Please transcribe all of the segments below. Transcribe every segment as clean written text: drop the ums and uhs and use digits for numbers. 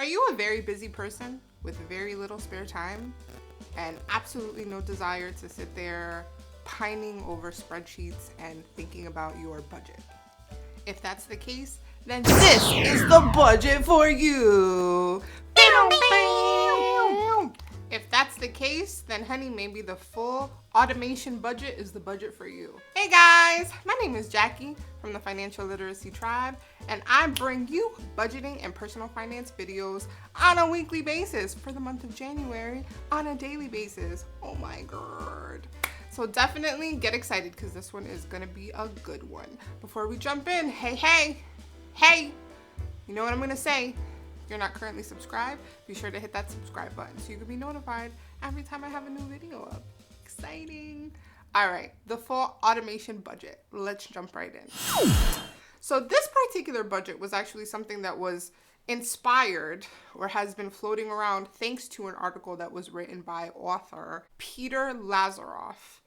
you a very busy person with very little spare time and absolutely no desire to sit there pining over spreadsheets and thinking about your budget? If that's the case, then this is the budget for you. If that's the case, then honey, maybe the full automation budget is the budget for you. Hey guys, my name is Jackie from the Financial Literacy Tribe, and I bring you budgeting and personal finance videos on a weekly basis for the month of January on a daily basis. Oh my god. So definitely get excited because this one is gonna be a good one. Before we jump in, hey, you know what I'm gonna say? If you're not currently subscribed, be sure to hit that subscribe button so you can be notified every time I have a new video up. Exciting. All right, the full automation budget. Let's jump right in. So this particular budget was actually something that was inspired or has been floating around thanks to an article that was written by author Peter Lazaroff.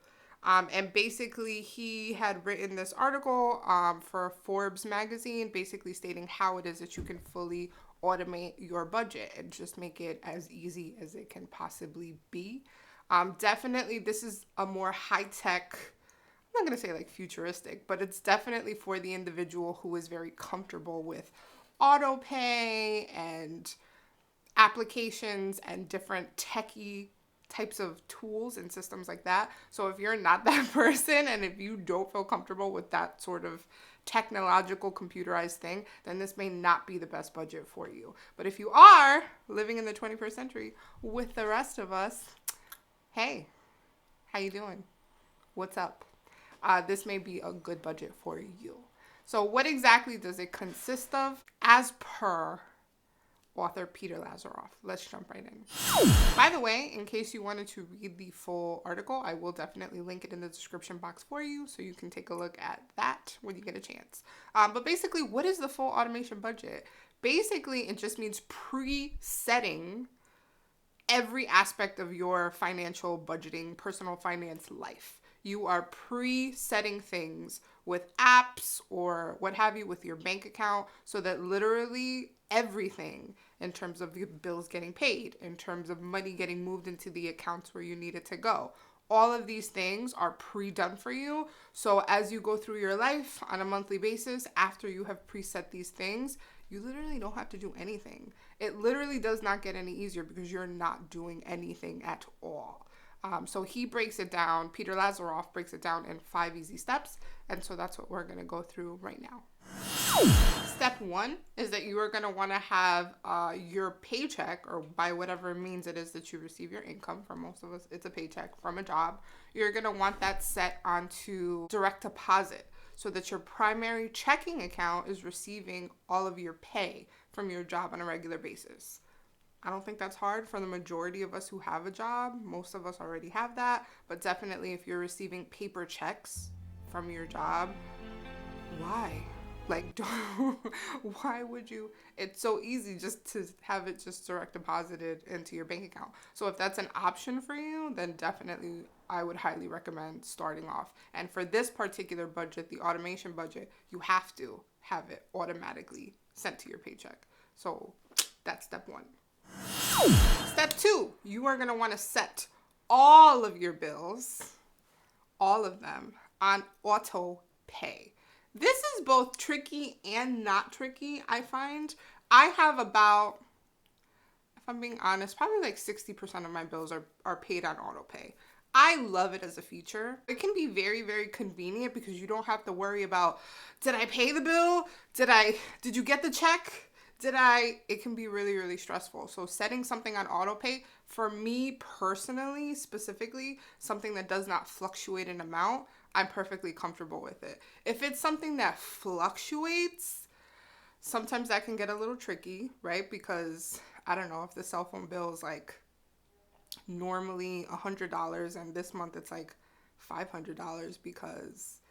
And basically he had written this article for Forbes magazine, basically stating how it is that you can fully automate your budget and just make it as easy as it can possibly be. Definitely this is a more high-tech, I'm not going to say like futuristic, but it's definitely for the individual who is very comfortable with Autopay and applications and different techie types of tools and systems like that. So if you're not that person and if you don't feel comfortable with that sort of technological computerized thing, then this may not be the best budget for you. But if you are living in the 21st century with the rest of us, hey, how you doing? What's up? This may be a good budget for you. So what exactly does it consist of? As per author Peter Lazaroff. Let's jump right in. By the way, in case you wanted to read the full article, I will definitely link it in the description box for you so you can take a look at that when you get a chance. But basically, what is the full automation budget? Basically, it just means presetting every aspect of your financial budgeting, personal finance life. You are pre-setting things with apps or what have you with your bank account so that literally everything in terms of your bills getting paid, in terms of money getting moved into the accounts where you need it to go. All of these things are pre-done for you. So as you go through your life on a monthly basis, after you have preset these things, you literally don't have to do anything. It literally does not get any easier because you're not doing anything at all. So he breaks it down, Peter Lazaroff breaks it down in 5 easy steps. And so that's what we're going to go through right now. Step 1 is that you are going to want to have your paycheck, or by whatever means it is that you receive your income. For most of us, it's a paycheck from a job. You're going to want that set onto direct deposit so that your primary checking account is receiving all of your pay from your job on a regular basis. I don't think that's hard for the majority of us who have a job. Most of us already have that, but definitely if you're receiving paper checks from your job, why? Like, why would you? It's so easy just to have it just direct deposited into your bank account. So if that's an option for you, then definitely I would highly recommend starting off. And for this particular budget, the automation budget, you have to have it automatically sent to your paycheck. So that's step 1. Step 2, you are going to want to set all of your bills, all of them, on Autopay. This is both tricky and not tricky, I find. I have about, if I'm being honest, probably like 60% of my bills are paid on Autopay. I love it as a feature. It can be very, very convenient because you don't have to worry about, did I pay the bill? Did you get the check? It can be really, really stressful. So setting something on Autopay, for me personally, specifically, something that does not fluctuate in amount, I'm perfectly comfortable with it. If it's something that fluctuates, sometimes that can get a little tricky, right? Because I don't know if the cell phone bill is like normally $100 and this month it's like $500 because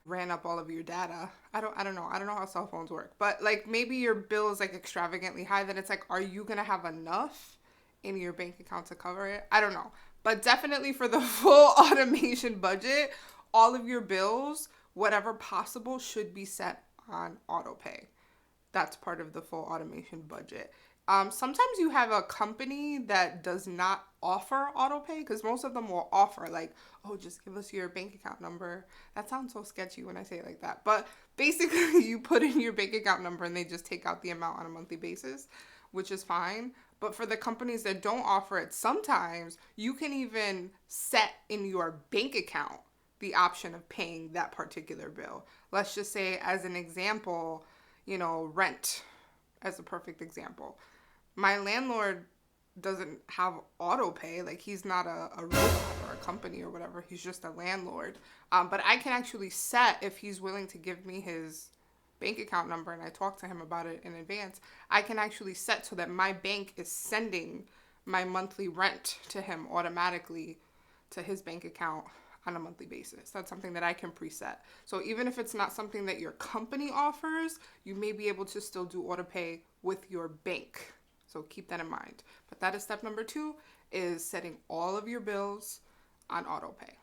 ran up all of your data. I don't know how cell phones work, but like maybe your bill is like extravagantly high, then it's like, are you gonna have enough in your bank account to cover it? I don't know, but definitely for the full automation budget, all of your bills, whatever possible, should be set on Autopay. that's part of the full automation budget. Sometimes you have a company that does not offer auto pay, because most of them will offer like, oh, just give us your bank account number. That sounds so sketchy when I say it like that. But basically you put in your bank account number and they just take out the amount on a monthly basis, which is fine. But for the companies that don't offer it, sometimes you can even set in your bank account the option of paying that particular bill. Let's just say, as an example, rent as a perfect example. My landlord doesn't have auto pay. Like, he's not a robot or a company or whatever. He's just a landlord. But I can actually set, if he's willing to give me his bank account number and I talk to him about it in advance, I can actually set so that my bank is sending my monthly rent to him automatically to his bank account on a monthly basis. That's something that I can preset. So even if it's not something that your company offers, you may be able to still do auto pay with your bank. So keep that in mind. But that is step number 2, is setting all of your bills on auto pay.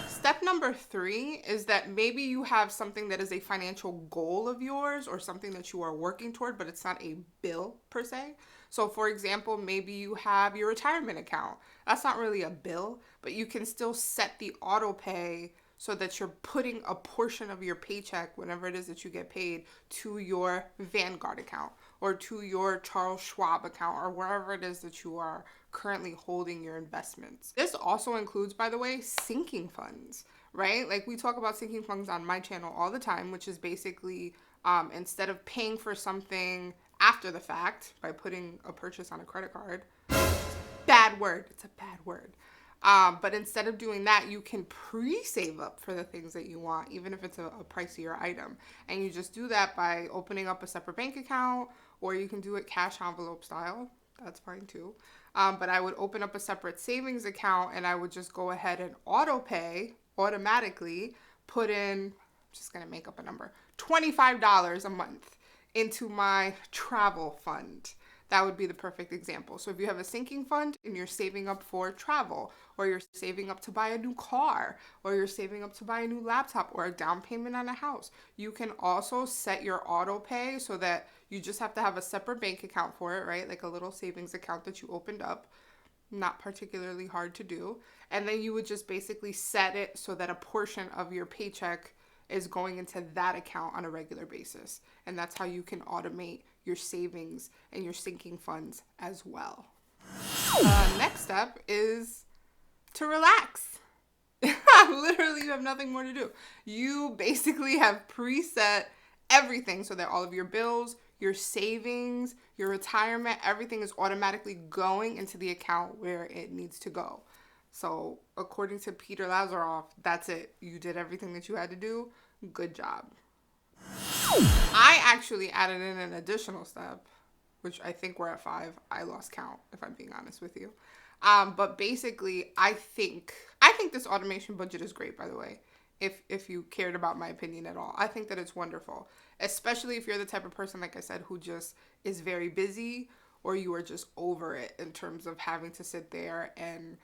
Step number 3 is that maybe you have something that is a financial goal of yours or something that you are working toward, but it's not a bill per se. So for example, maybe you have your retirement account. That's not really a bill, but you can still set the auto pay so that you're putting a portion of your paycheck, whenever it is that you get paid, to your Vanguard account or to your Charles Schwab account or wherever it is that you are currently holding your investments. This also includes, by the way, sinking funds, right? Like, we talk about sinking funds on my channel all the time, which is basically instead of paying for something after the fact by putting a purchase on a credit card, bad word, it's a bad word. But instead of doing that, you can pre-save up for the things that you want, even if it's a pricier item. And you just do that by opening up a separate bank account, or you can do it cash envelope style. That's fine too. But I would open up a separate savings account and I would just go ahead and auto pay, automatically put in, I'm just going to make up a number, $25 a month into my travel fund. That would be the perfect example. So if you have a sinking fund and you're saving up for travel, or you're saving up to buy a new car, or you're saving up to buy a new laptop or a down payment on a house, you can also set your auto pay so that you just have to have a separate bank account for it, right? Like a little savings account that you opened up. Not particularly hard to do. And then you would just basically set it so that a portion of your paycheck is going into that account on a regular basis. And that's how you can automate your savings and your sinking funds as well. Next step is to relax. Literally, you have nothing more to do. You basically have preset everything so that all of your bills, your savings, your retirement, everything is automatically going into the account where it needs to go. So according to Peter Lazaroff, that's it. You did everything that you had to do. Good job. I actually added in an additional step, which I think we're at 5. I lost count, if I'm being honest with you. But basically, I think this automation budget is great, by the way. If you cared about my opinion at all, I think that it's wonderful, especially if you're the type of person, like I said, who just is very busy, or you are just over it in terms of having to sit there and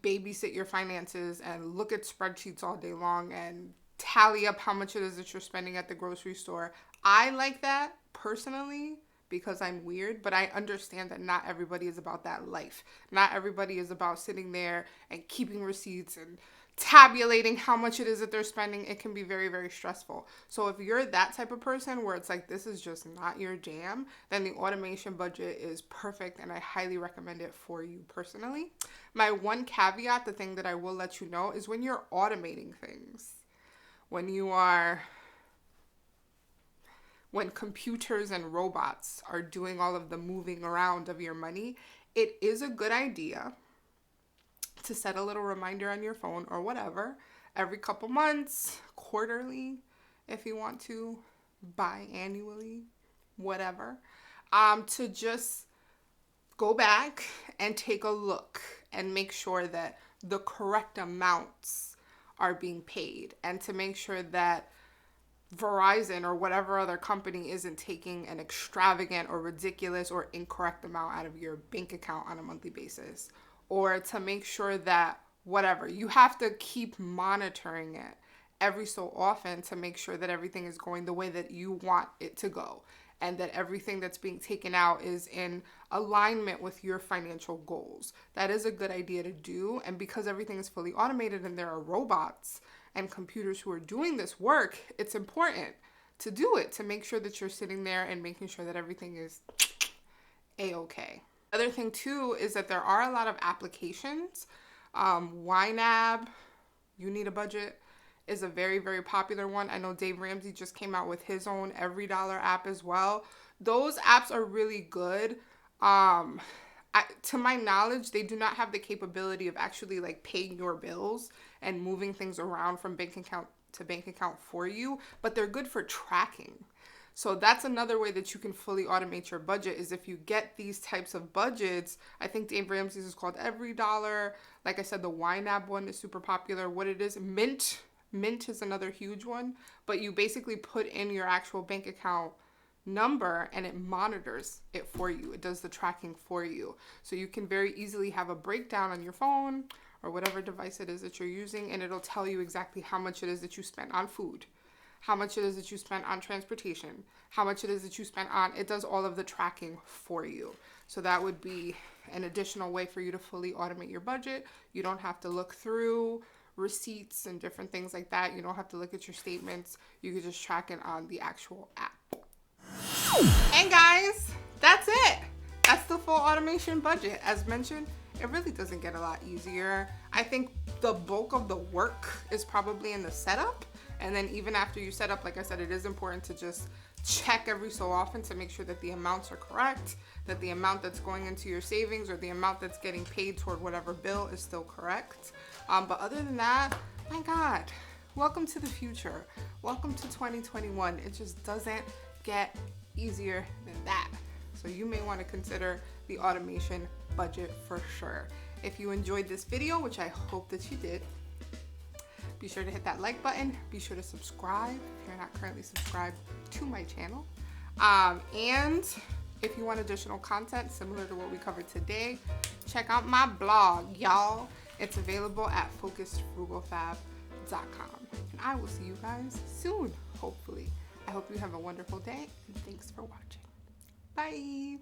babysit your finances and look at spreadsheets all day long and tally up how much it is that you're spending at the grocery store. I like that personally because I'm weird, but I understand that not everybody is about that life. Not everybody is about sitting there and keeping receipts and tabulating how much it is that they're spending. It can be very, very stressful. So if you're that type of person where it's like, this is just not your jam, then the automation budget is perfect and I highly recommend it for you personally. My one caveat, the thing that I will let you know, is when you're automating things, when computers and robots are doing all of the moving around of your money, it is a good idea to set a little reminder on your phone or whatever, every couple months, quarterly, if you want to, biannually, whatever, to just go back and take a look and make sure that the correct amounts are being paid, and to make sure that Verizon or whatever other company isn't taking an extravagant or ridiculous or incorrect amount out of your bank account on a monthly basis, or to make sure that whatever, you have to keep monitoring it every so often to make sure that everything is going the way that you want it to go, and that everything that's being taken out is in alignment with your financial goals. That is a good idea to do. And because everything is fully automated and there are robots and computers who are doing this work, it's important to do it, to make sure that you're sitting there and making sure that everything is a-okay. Other thing too is that there are a lot of applications. YNAB, You Need a Budget, is a very, very popular one. I know Dave Ramsey just came out with his own Every Dollar app as well. Those apps are really good. To my knowledge, they do not have the capability of actually like paying your bills and moving things around from bank account to bank account for you, but they're good for tracking. So that's another way that you can fully automate your budget, is if you get these types of budgets. I think Dave Ramsey's is called Every Dollar. Like I said, the YNAB one is super popular. What it is, Mint is another huge one, but you basically put in your actual bank account number and it monitors it for you. It does the tracking for you. So you can very easily have a breakdown on your phone or whatever device it is that you're using, and it'll tell you exactly how much it is that you spent on food, how much it is that you spent on transportation, how much it is that you spent on, it does all of the tracking for you. So that would be an additional way for you to fully automate your budget. You don't have to look through receipts and different things like that. You don't have to look at your statements. You can just track it on the actual app. And guys, that's it. That's the full automation budget. As mentioned, it really doesn't get a lot easier. I think the bulk of the work is probably in the setup. And then even after you set up, like I said, it is important to just check every so often to make sure that the amounts are correct, that the amount that's going into your savings or the amount that's getting paid toward whatever bill is still correct. But other than that, my God, welcome to the future. Welcome to 2021. It just doesn't get easier than that. So you may want to consider the automation budget for sure. If you enjoyed this video, which I hope that you did, be sure to hit that like button. Be sure to subscribe if you're not currently subscribed to my channel. And if you want additional content similar to what we covered today, check out my blog, y'all. It's available at focusedfrugalfab.com. And I will see you guys soon, hopefully. I hope you have a wonderful day, and thanks for watching. Bye.